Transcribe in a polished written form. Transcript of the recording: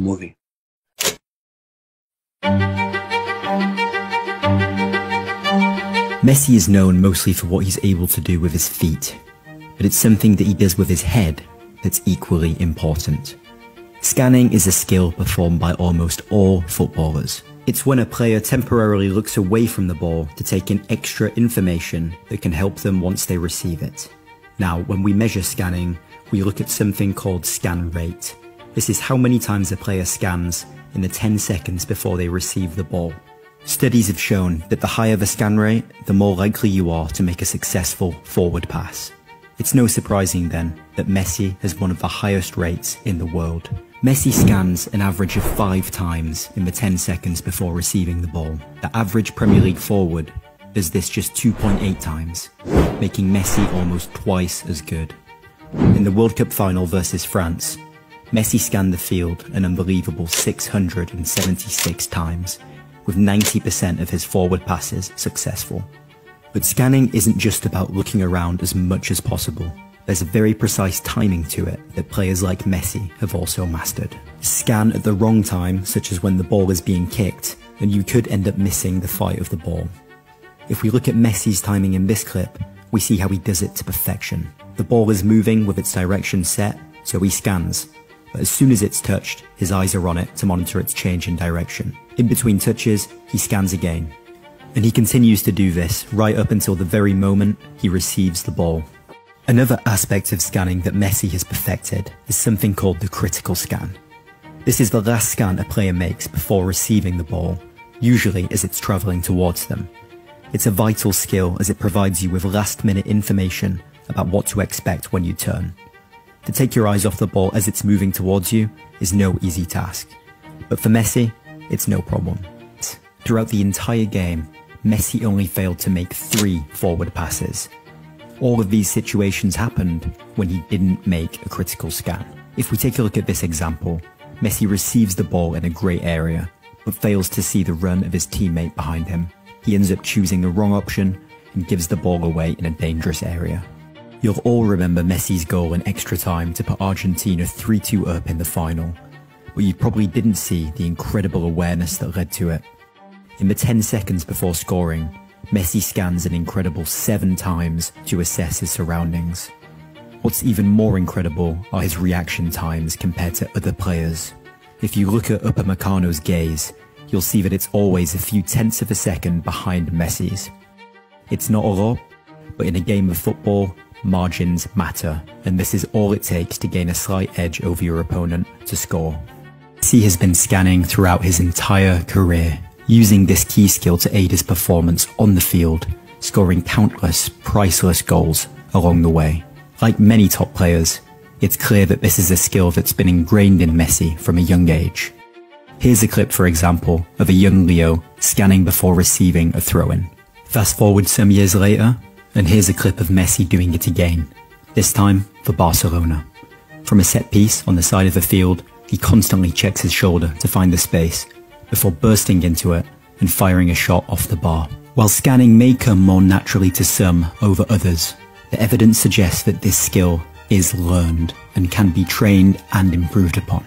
movie. Messi is known mostly for what he's able to do with his feet, but it's something that he does with his head that's equally important. Scanning is a skill performed by almost all footballers. It's when a player temporarily looks away from the ball to take in extra information that can help them once they receive it. Now, when we measure scanning, we look at something called scan rate. This is how many times a player scans in the 10 seconds before they receive the ball. Studies have shown that the higher the scan rate, the more likely you are to make a successful forward pass. It's no surprising then that Messi has one of the highest rates in the world. Messi scans an average of 5 times in the 10 seconds before receiving the ball. The average Premier League forward does this just 2.8 times, making Messi almost twice as good. In the World Cup final versus France, Messi scanned the field an unbelievable 676 times, with 90% of his forward passes successful. But scanning isn't just about looking around as much as possible. There's a very precise timing to it that players like Messi have also mastered. Scan at the wrong time, such as when the ball is being kicked, and you could end up missing the flight of the ball. If we look at Messi's timing in this clip, we see how he does it to perfection. The ball is moving with its direction set, so he scans. But as soon as it's touched, his eyes are on it to monitor its change in direction. In between touches, he scans again. And he continues to do this right up until the very moment he receives the ball. Another aspect of scanning that Messi has perfected is something called the critical scan. This is the last scan a player makes before receiving the ball, usually as it's travelling towards them. It's a vital skill as it provides you with last-minute information about what to expect when you turn. To take your eyes off the ball as it's moving towards you is no easy task. But for Messi, it's no problem. Throughout the entire game, Messi only failed to make 3 forward passes. All of these situations happened when he didn't make a critical scan. If we take a look at this example, Messi receives the ball in a grey area, but fails to see the run of his teammate behind him. He ends up choosing the wrong option and gives the ball away in a dangerous area. You'll all remember Messi's goal in extra time to put Argentina 3-2 up in the final, but you probably didn't see the incredible awareness that led to it. In the 10 seconds before scoring, Messi scans an incredible 7 times to assess his surroundings. What's even more incredible are his reaction times compared to other players. If you look at Upamecano's gaze, you'll see that it's always a few tenths of a second behind Messi's. It's not a lot, but in a game of football, margins matter, and this is all it takes to gain a slight edge over your opponent to score. Messi has been scanning throughout his entire career, using this key skill to aid his performance on the field, scoring countless priceless goals along the way. Like many top players, it's clear that this is a skill that's been ingrained in Messi from a young age. Here's a clip, for example, of a young Leo scanning before receiving a throw-in. Fast forward some years later, and here's a clip of Messi doing it again, this time for Barcelona. From a set piece on the side of the field, he constantly checks his shoulder to find the space, before bursting into it and firing a shot off the bar. While scanning may come more naturally to some over others, the evidence suggests that this skill is learned and can be trained and improved upon.